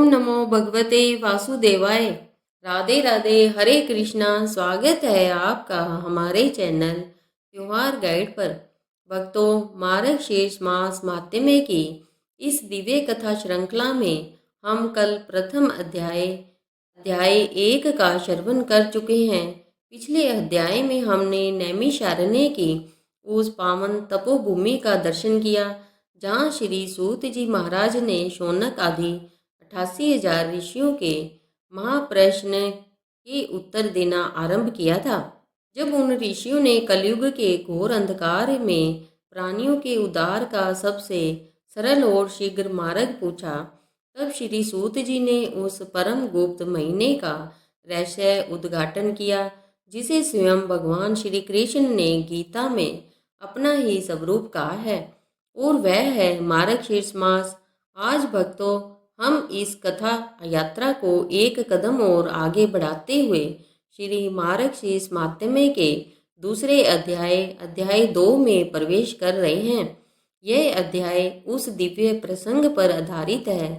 नमो भगवते वासुदेवाय। राधे राधे, हरे कृष्णा। स्वागत है आपका हमारे चैनल त्योहार गाइड पर। भक्तों, मार्गशीर्ष मास माहात्म्य की इस दिव्य कथा श्रृंखला में हम कल प्रथम अध्याय 1 का श्रवण कर चुके हैं। पिछले अध्याय में हमने नैमिषारण्य की उस पावन तपोभूमि का दर्शन किया जहाँ श्री सूत जी महाराज ने शौनक आदि 88,000 ऋषियों के महाप्रश्न के उत्तर देना आरंभ किया था। जब उन ऋषियों ने कलयुग के घोर अंधकार में प्राणियों के उद्धार का सबसे सरल और शीघ्र मार्ग पूछा, तब श्री सूत जी ने उस परम गुप्त महीने का रहस्य उद्घाटन किया जिसे स्वयं भगवान श्री कृष्ण ने गीता में अपना ही स्वरूप कहा है, और वह है मार्गशीर्ष मास। आज भक्तों, हम इस कथा यात्रा को एक कदम और आगे बढ़ाते हुए श्री मार्गशीर्ष माहात्म्य के दूसरे अध्याय 2 में प्रवेश कर रहे हैं। यह अध्याय उस दिव्य प्रसंग पर आधारित है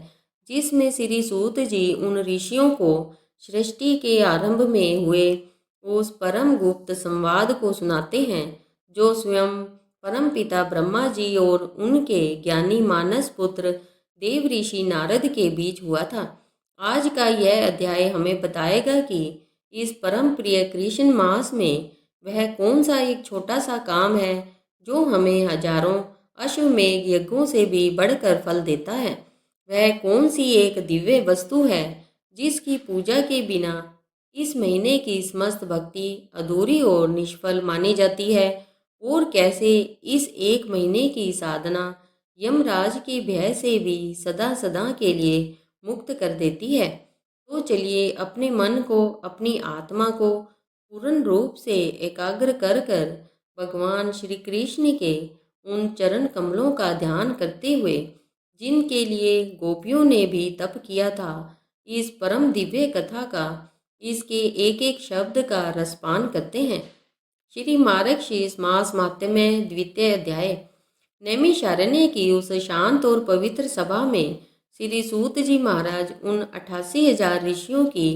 जिसमें श्री सूत जी उन ऋषियों को सृष्टि के आरंभ में हुए उस परम गुप्त संवाद को सुनाते हैं जो स्वयं परम पिता ब्रह्मा जी और उनके ज्ञानी मानस पुत्र देव ऋषि नारद के बीच हुआ था। आज का यह अध्याय हमें बताएगा कि इस परम प्रिय कृष्ण मास में वह कौन सा एक छोटा सा काम है जो हमें हजारों अश्वमेघ यज्ञों से भी बढ़कर फल देता है। वह कौन सी एक दिव्य वस्तु है जिसकी पूजा के बिना इस महीने की समस्त भक्ति अधूरी और निष्फल मानी जाती है, और कैसे इस एक महीने की साधना यमराज के भय से भी सदा सदा के लिए मुक्त कर देती है। तो चलिए अपने मन को, अपनी आत्मा को पूर्ण रूप से एकाग्र कर कर भगवान श्री कृष्ण के उन चरण कमलों का ध्यान करते हुए जिनके लिए गोपियों ने भी तप किया था, इस परम दिव्य कथा का, इसके एक एक शब्द का रसपान करते हैं। श्री मार्गशीर्ष मास माहात्म्य द्वितीय अध्याय। नैमिषारण्य की उस शांत और पवित्र सभा में श्री सूत जी महाराज उन 88,000 ऋषियों की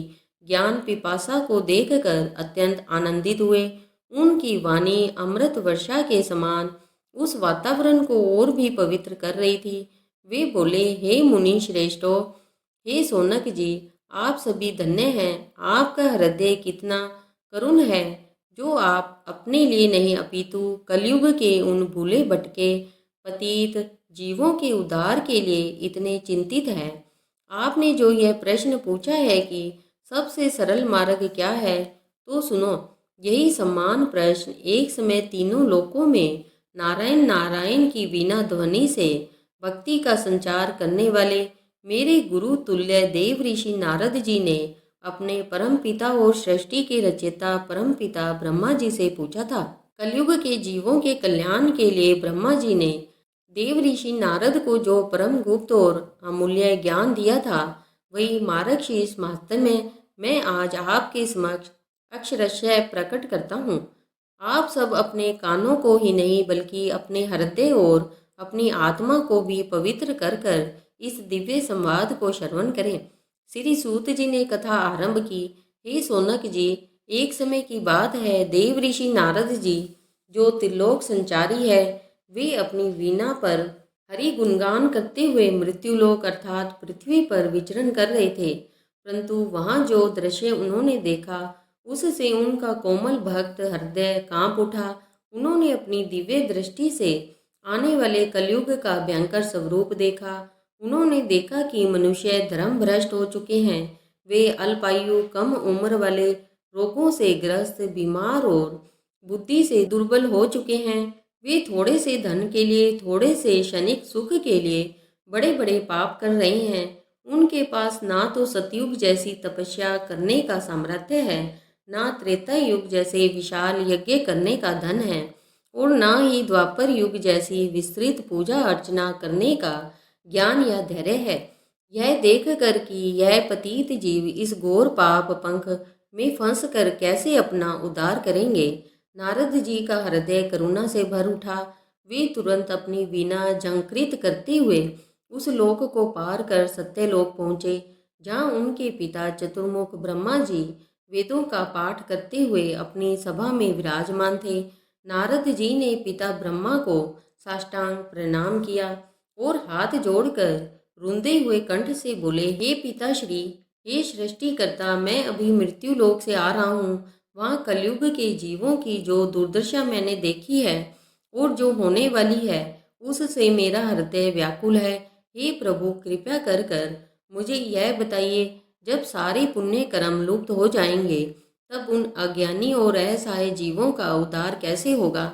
ज्ञान पिपासा को देखकर अत्यंत आनंदित हुए। उनकी वाणी अमृत वर्षा के समान उस वातावरण को और भी पवित्र कर रही थी। वे बोले, हे मुनि श्रेष्ठो, हे सोनक जी, आप सभी धन्य हैं। आपका हृदय कितना करुण है जो आप अपने लिए नहीं अपितु कलयुग के उन भूले भटके पतित जीवों के उद्धार के लिए इतने चिंतित हैं। आपने जो यह प्रश्न पूछा है कि सबसे सरल मार्ग क्या है, तो सुनो। यही सम्मान प्रश्न एक समय तीनों लोकों में नारायण नारायण की वीणा ध्वनि से भक्ति का संचार करने वाले मेरे गुरु तुल्य देव ऋषि नारद जी ने अपने परम पिता और सृष्टि के रचयिता परम पिता ब्रह्मा जी से पूछा था। कलयुग के जीवों के कल्याण के लिए ब्रह्मा जी ने देव ऋषि नारद को जो परम गुप्त और अमूल्य ज्ञान दिया था, वही मार्गशीर्ष माहात्म्य मैं आज आपके समक्ष अक्षरशः प्रकट करता हूँ। आप सब अपने कानों को ही नहीं बल्कि अपने हृदय और अपनी आत्मा को भी पवित्र कर कर इस दिव्य संवाद को श्रवण करें। श्री सूत जी ने कथा आरंभ की। हे सोनक जी, एक समय की बात है, देव ऋषि नारद जी जो त्रिलोक संचारी है, वे अपनी वीणा पर हरि गुणगान करते हुए मृत्युलोक अर्थात पृथ्वी पर विचरण कर रहे थे। परंतु वहाँ जो दृश्य उन्होंने देखा उससे उनका कोमल भक्त हृदय कांप उठा। उन्होंने अपनी दिव्य दृष्टि से आने वाले कलयुग का भयंकर स्वरूप देखा। उन्होंने देखा कि मनुष्य धर्म भ्रष्ट हो चुके हैं। वे अल्पायु, कम उम्र वाले, रोगों से ग्रस्त, बीमार और बुद्धि से दुर्बल हो चुके हैं। वे थोड़े से धन के लिए, थोड़े से क्षणिक सुख के लिए बड़े बड़े पाप कर रहे हैं। उनके पास ना तो सतयुग जैसी तपस्या करने का सामर्थ्य है, ना त्रेता युग जैसे विशाल यज्ञ करने का धन है, और ना ही द्वापर युग जैसी विस्तृत पूजा अर्चना करने का ज्ञान या धैर्य है। यह देख कर कि यह पतित जीव इस घोर पाप पंख में फंस कर कैसे अपना उद्धार करेंगे, नारद जी का हृदय करुणा से भर उठा। वे तुरंत अपनी वीणा झंकृत करते हुए उस लोक को पार कर सत्यलोक पहुँचे जहाँ उनके पिता चतुर्मुख ब्रह्मा जी वेदों का पाठ करते हुए अपनी सभा में विराजमान थे। नारद जी ने पिता ब्रह्मा को साष्टांग प्रणाम किया और हाथ जोड़कर रुंधे हुए कंठ से बोले, हे पिताश्री, हे सृष्टिकर्ता, मैं अभी मृत्यु लोक से आ रहा हूँ। वहाँ कलयुग के जीवों की जो दुर्दशा मैंने देखी है और जो होने वाली है, उससे मेरा हृदय व्याकुल है। हे प्रभु, कृपया कर कर मुझे यह बताइए, जब सारे पुण्य कर्म लुप्त हो जाएंगे तब उन अज्ञानी और असहाय जीवों का उद्धार कैसे होगा।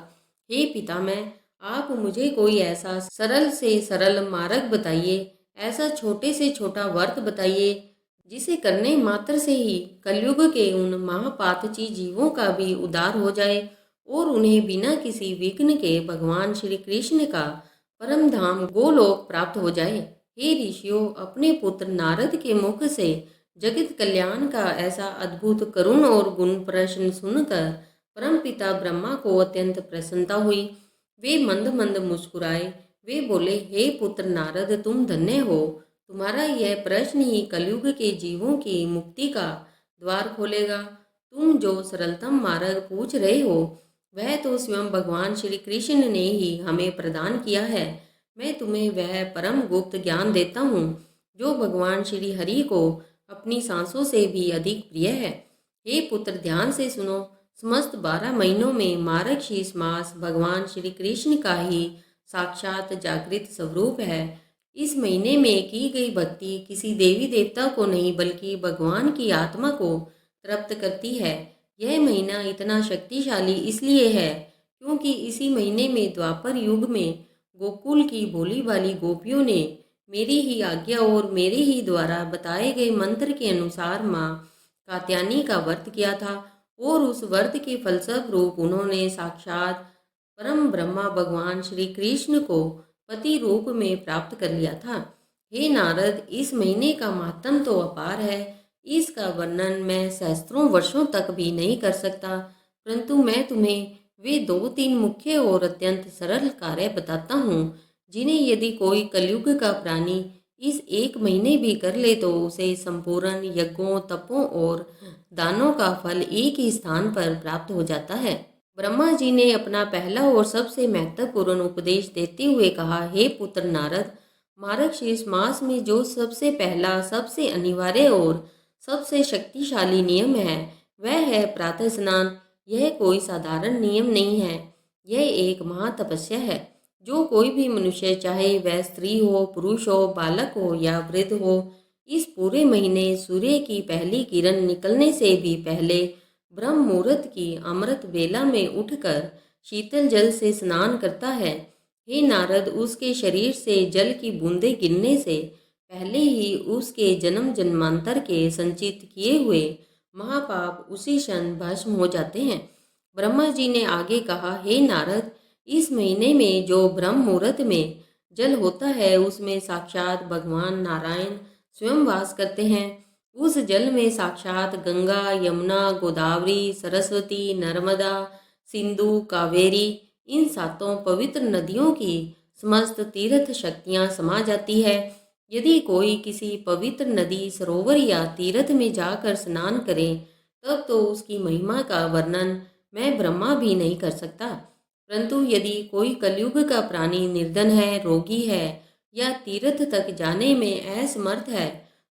हे पितामह, आप मुझे कोई ऐसा सरल से सरल मार्ग बताइए, ऐसा छोटे से छोटा व्रत बताइए जिसे करने मात्र से ही कलयुग के उन महापातकी जीवों का भी उद्धार हो जाए और उन्हें बिना किसी विघ्न के भगवान श्री कृष्ण का परम धाम गोलोक प्राप्त हो जाए। हे ऋषियों, अपने पुत्र नारद के मुख से जगत कल्याण का ऐसा अद्भुत करुण और गुण प्रश्न सुनकर परमपिता ब्रह्मा को अत्यंत प्रसन्नता हुई। वे मंद मंद मुस्कुराए। वे बोले, हे पुत्र नारद, तुम धन्य हो। तुम्हारा यह प्रश्न ही कलयुग के जीवों की मुक्ति का द्वार खोलेगा। तुम जो सरलतम मार्ग पूछ रहे हो वह तो स्वयं भगवान श्री कृष्ण ने ही हमें प्रदान किया है। मैं तुम्हें वह परम गुप्त ज्ञान देता हूँ जो भगवान श्री हरि को अपनी सांसों से भी अधिक प्रिय है। हे पुत्र, ध्यान से सुनो। समस्त 12 महीनों में मार्गशीर्ष मास भगवान श्री कृष्ण का ही साक्षात जागृत स्वरूप है। इस महीने में की गई भक्ति किसी देवी देवता को नहीं बल्कि भगवान की आत्मा को तृप्त करती है। यह महीना इतना शक्तिशाली इसलिए है क्योंकि इसी महीने में द्वापर युग में गोकुल की भोली भाली गोपियों ने मेरी ही आज्ञा और मेरे ही द्वारा बताए गए मंत्र के अनुसार माँ कात्यायनी का व्रत किया था और उस व्रत के फलस्वरूप उन्होंने साक्षात परम ब्रह्मा भगवान श्री कृष्ण को पति रूप में प्राप्त कर लिया था। हे नारद, इस महीने का महत्व तो अपार है। इसका वर्णन मैं सहस्त्रों वर्षों तक भी नहीं कर सकता, परंतु मैं तुम्हें वे 2-3 मुख्य और अत्यंत सरल कार्य बताता हूँ जिन्हें यदि कोई कलयुग का प्राणी इस एक महीने भी कर ले तो उसे संपूर्ण यज्ञों, तपों और दानों का फल एक ही स्थान पर प्राप्त हो जाता है। ब्रह्मा जी ने अपना पहला और सबसे महत्वपूर्ण उपदेश देते हुए कहा, हे पुत्र नारद, मार्गशीर्ष मास में जो सबसे पहला, सबसे अनिवार्य और सबसे शक्तिशाली नियम है वह है प्रातः स्नान। यह कोई साधारण नियम नहीं है, यह एक महातपस्या है जो कोई भी मनुष्य, चाहे वह स्त्री हो, पुरुष हो, बालक हो या वृद्ध हो, इस पूरे महीने सूर्य की पहली किरण निकलने से भी पहले ब्रह्म मुहूर्त की अमृत बेला में उठकर शीतल जल से स्नान करता है। हे नारद, उसके शरीर से जल की बूंदें गिरने से पहले ही उसके जन्म जन्मांतर के संचित किए हुए महापाप उसी क्षण भस्म हो जाते हैं। ब्रह्मा जी ने आगे कहा, हे नारद, इस महीने में जो ब्रह्म मुहूर्त में जल होता है उसमें साक्षात भगवान नारायण स्वयं वास करते हैं। उस जल में साक्षात गंगा, यमुना, गोदावरी, सरस्वती, नर्मदा, सिंधु, कावेरी, इन 7 पवित्र नदियों की समस्त तीर्थ शक्तियाँ समा जाती है। यदि कोई किसी पवित्र नदी, सरोवर या तीर्थ में जाकर स्नान करे तब तो उसकी महिमा का वर्णन मैं ब्रह्मा भी नहीं कर सकता। परंतु यदि कोई कलयुग का प्राणी निर्धन है, रोगी है या तीर्थ तक जाने में असमर्थ है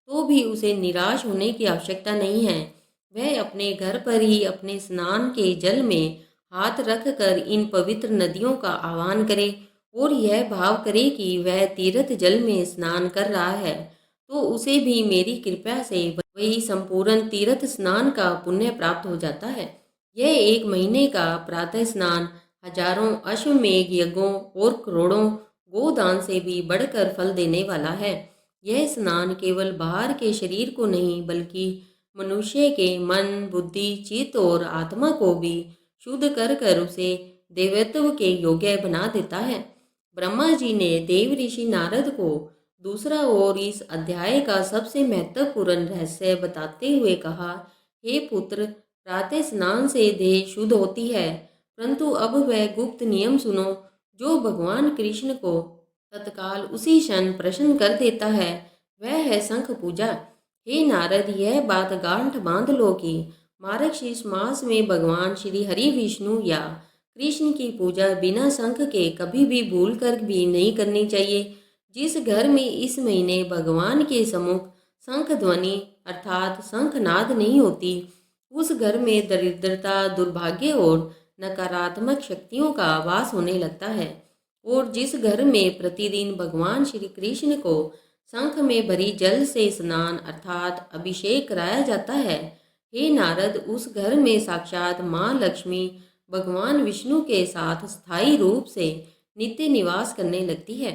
तो भी उसे निराश होने की आवश्यकता नहीं है। वह अपने घर पर ही अपने स्नान के जल में हाथ रखकर इन पवित्र नदियों का आह्वान करे और यह भाव करे कि वह तीर्थ जल में स्नान कर रहा है, तो उसे भी मेरी कृपा से वही संपूर्ण तीर्थ स्नान का पुण्य प्राप्त हो जाता है। यह एक महीने का प्रातः स्नान हजारों अश्वमेघ यज्ञों और करोड़ों गोदान से भी बढ़कर फल देने वाला है। यह स्नान केवल बाहर के शरीर को नहीं बल्कि मनुष्य के मन, बुद्धि, चित्त और आत्मा को भी शुद्ध कर कर उसे देवत्व के योग्य बना देता है। ब्रह्मा जी ने देव ऋषि नारद को दूसरा और इस अध्याय का सबसे महत्वपूर्ण रहस्य बताते हुए कहा, हे पुत्र, प्रातः स्नान से देह शुद्ध होती है, परंतु अब वह गुप्त नियम सुनो जो भगवान कृष्ण को तत्काल उसी क्षण प्रसन्न कर देता है। वह है शंख पूजा। हे नारद, यह बात गांठ बांध लो कि मार्गशीर्ष मास में भगवान श्री हरि विष्णु या कृष्ण की पूजा बिना शंख के कभी भी भूल कर भी नहीं करनी चाहिए। जिस घर में इस महीने भगवान के सम्मुख शंख ध्वनि अर्थात शंखनाद नहीं होती, उस घर में दरिद्रता, दुर्भाग्य और नकारात्मक शक्तियों का वास होने लगता है। और जिस घर में प्रतिदिन भगवान श्री कृष्ण को शंख में भरी जल से स्नान अर्थात अभिषेक कराया जाता है, हे नारद, उस घर में साक्षात माँ लक्ष्मी भगवान विष्णु के साथ स्थायी रूप से नित्य निवास करने लगती है।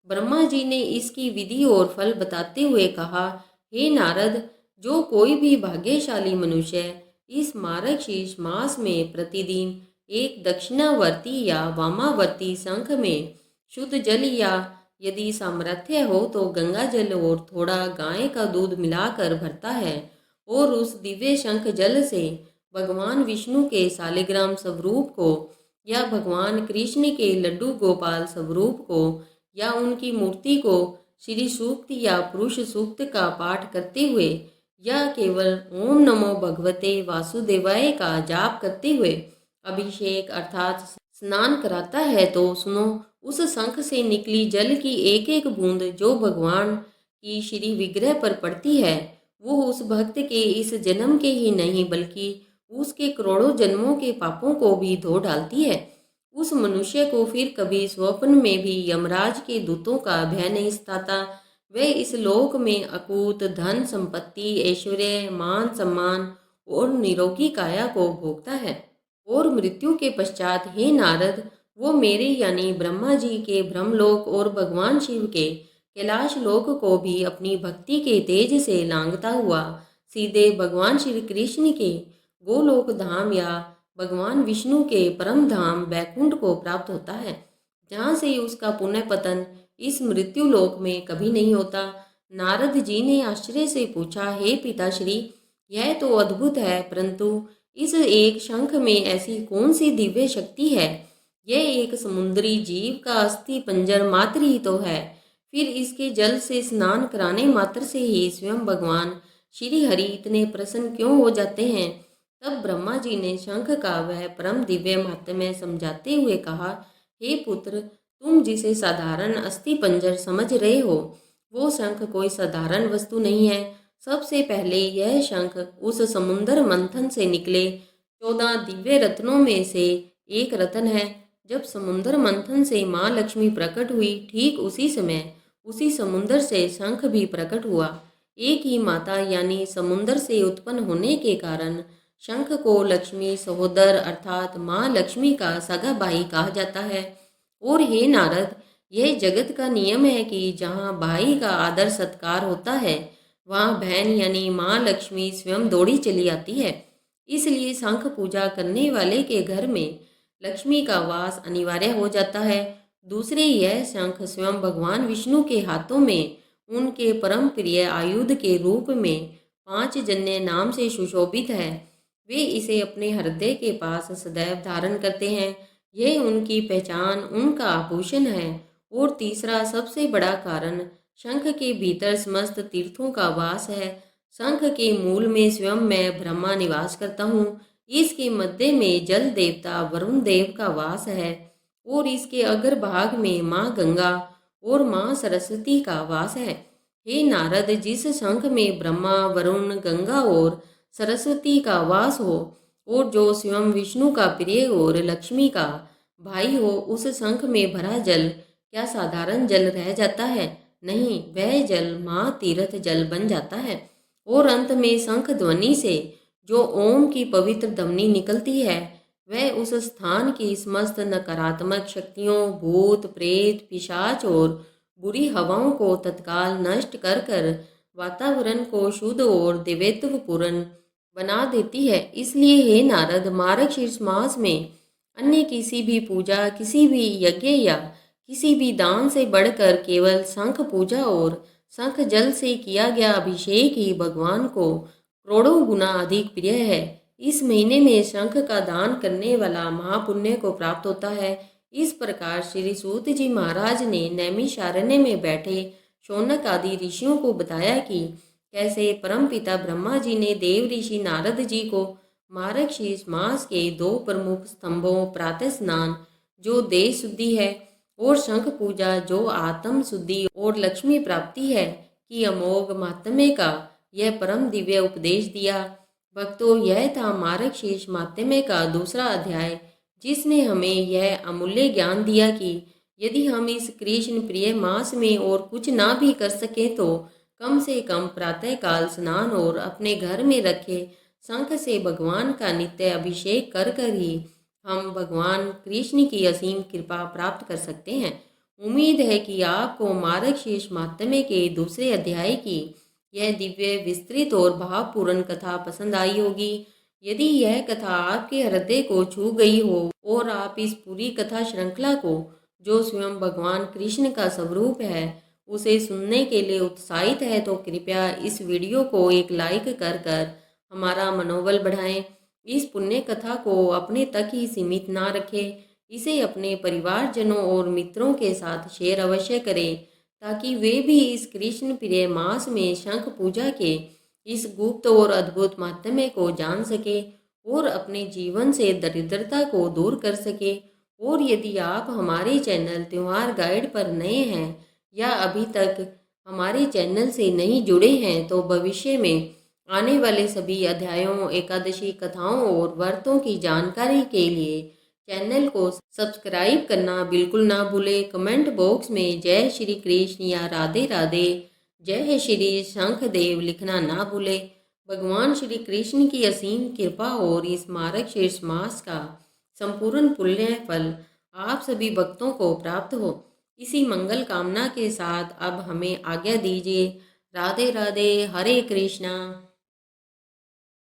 ब्रह्मा जी ने इसकी विधि और फल बताते हुए कहा, हे नारद, जो कोई भी भाग्यशाली मनुष्य इस मार्गशीर्ष मास में प्रतिदिन एक दक्षिणावर्ती या वामावर्ती शंख में शुद्ध जल या यदि सामर्थ्य हो तो गंगा जल और थोड़ा गाय का दूध मिलाकर भरता है और उस दिव्य शंख जल से भगवान विष्णु के शालिग्राम स्वरूप को या भगवान कृष्ण के लड्डू गोपाल स्वरूप को या उनकी मूर्ति को श्री सूक्त या पुरुष सूक्त का पाठ करते हुए या केवल ओम नमो भगवते वासुदेवाय का जाप करते हुए अभिषेक अर्थात स्नान कराता है, तो सुनो, उस शंख से निकली जल की एक एक बूंद जो भगवान की श्री विग्रह पर पड़ती है, वो उस भक्त के इस जन्म के ही नहीं बल्कि उसके करोड़ों जन्मों के पापों को भी धो डालती है। उस मनुष्य को फिर कभी स्वप्न में भी यमराज के दूतों का भय नहीं सताता। वह इस लोक में अकूत धन संपत्ति, ऐश्वर्य, मान सम्मान और निरोगी काया को भोगता है। और मृत्यु के पश्चात, हे नारद, वो मेरे यानी ब्रह्मा जी के ब्रह्मलोक और भगवान शिव के कैलाश लोक को भी अपनी भक्ति के तेज से लांघता हुआ सीधे भगवान श्री कृष्ण के गोलोक धाम या भगवान विष्णु के परम धाम बैकुंठ को प्राप्त होता है, जहाँ से उसका पुनः पतन इस मृत्यु लोक में कभी नहीं होता। नारद जी ने आश्चर्य से पूछा, हे पिताश्री, यह तो अद्भुत है, परंतु इस एक शंख में ऐसी कौन सी दिव्य शक्ति है? यह एक समुद्री जीव का अस्थि पंजर मात्र ही तो है, फिर इसके जल से स्नान कराने मात्र से ही स्वयं भगवान श्री हरि इतने प्रसन्न क्यों हो जाते हैं? तब ब्रह्मा जी ने शंख का वह परम दिव्य महात्म्य समझाते हुए कहा, हे पुत्र, तुम जिसे साधारण अस्थि पंजर समझ रहे हो, वो शंख कोई साधारण वस्तु नहीं है। सबसे पहले यह शंख उस समुद्र मंथन से निकले 14 दिव्य रत्नों में से एक रत्न है। जब समुद्र मंथन से माँ लक्ष्मी प्रकट हुई, ठीक उसी समय उसी समुद्र से शंख भी प्रकट हुआ। एक ही माता यानी समुद्र से उत्पन्न होने के कारण शंख को लक्ष्मी सहोदर अर्थात माँ लक्ष्मी का सगा भाई कहा जाता है। और हे नारद, यह जगत का नियम है कि जहाँ भाई का आदर सत्कार होता है, वहाँ बहन यानी माँ लक्ष्मी स्वयं दौड़ी चली आती है। इसलिए शंख पूजा करने वाले के घर में लक्ष्मी का वास अनिवार्य हो जाता है। दूसरे, यह शंख स्वयं भगवान विष्णु के हाथों में उनके परम प्रिय आयुध के रूप में 5 जन्य नाम से सुशोभित है। वे इसे अपने हृदय के पास सदैव धारण करते हैं। यह उनकी पहचान, उनका आभूषण है। और तीसरा सबसे बड़ा कारण, शंख के भीतर समस्त तीर्थों का वास है। शंख के मूल में स्वयं मैं ब्रह्मा निवास करता हूँ। इसके मध्य में जल देवता वरुण देव का वास है और इसके अग्रभाग में माँ गंगा और माँ सरस्वती का वास है। हे नारद, जिस शंख में ब्रह्मा, वरुण, गंगा और सरस्वती का वास हो और जो स्वयं विष्णु का प्रिय और लक्ष्मी का भाई हो, उस शंख में भरा जल क्या साधारण जल रह जाता है? नहीं, वह जल महा तीर्थ जल बन जाता है। और अंत में शंख ध्वनि से जो ओम की पवित्र ध्वनि निकलती है, वह उस स्थान की समस्त नकारात्मक शक्तियों, भूत प्रेत, पिशाच और बुरी हवाओं को तत्काल नष्ट कर कर वातावरण को शुद्ध और दिव्यत्वपूर्ण बना देती है। इसलिए हे नारद, मार्गशीर्ष मास में अन्य किसी भी पूजा, किसी भी यज्ञ या किसी भी दान से बढ़कर केवल शंख पूजा और शंख जल से किया गया अभिषेक ही भगवान को करोड़ों गुना अधिक प्रिय है। इस महीने में शंख का दान करने वाला महापुण्य को प्राप्त होता है। इस प्रकार श्री सूत जी महाराज ने नैमिषारण्य में बैठे शौनक आदि ऋषियों को बताया कि कैसे परमपिता ब्रह्मा जी ने देव ऋषि नारद जी को मार्गशीर्ष मास के दो प्रमुख स्तंभों प्रातः स्नान जो देह शुद्धि है और शंख पूजा जो आत्म शुद्धि और लक्ष्मी प्राप्ति है की अमोघ माहात्म्य का यह परम दिव्य उपदेश दिया। भक्तों, यह था मार्गशीर्ष माहात्म्य का दूसरा अध्याय, जिसने हमें यह अमूल्य ज्ञान दिया कि यदि हम इस कृष्ण प्रिय मास में और कुछ ना भी कर सकें तो कम से कम प्रातःकाल स्नान और अपने घर में रखे शंख से भगवान का नित्य अभिषेक कर कर ही हम भगवान कृष्ण की असीम कृपा प्राप्त कर सकते हैं। उम्मीद है कि आपको मार्गशीर्ष माहात्म्य के दूसरे अध्याय की यह दिव्य विस्तृत और भावपूर्ण कथा पसंद आई होगी। यदि यह कथा आपके हृदय को छू गई हो और आप इस पूरी कथा श्रृंखला को, जो स्वयं भगवान कृष्ण का स्वरूप है, उसे सुनने के लिए उत्साहित है, तो कृपया इस वीडियो को एक लाइक कर कर हमारा मनोबल बढ़ाएं। इस पुण्य कथा को अपने तक ही सीमित ना रखें, इसे अपने परिवारजनों और मित्रों के साथ शेयर अवश्य करें, ताकि वे भी इस कृष्ण प्रिय मास में शंख पूजा के इस गुप्त और अद्भुत माहात्म्य को जान सके और अपने जीवन से दरिद्रता को दूर कर सके। और यदि आप हमारे चैनल त्योहार गाइड पर नए हैं या अभी तक हमारे चैनल से नहीं जुड़े हैं, तो भविष्य में आने वाले सभी अध्यायों, एकादशी कथाओं और व्रतों की जानकारी के लिए चैनल को सब्सक्राइब करना बिल्कुल ना भूलें। कमेंट बॉक्स में जय श्री कृष्ण या राधे राधे, जय श्री शंखदेव लिखना ना भूलें। भगवान श्री कृष्ण की असीम कृपा और इस मार्गशीर्ष मास का संपूर्ण पुण्य फल आप सभी भक्तों को प्राप्त हो, इसी मंगल कामना के साथ अब हमें आज्ञा दीजिए। राधे राधे, हरे कृष्णा।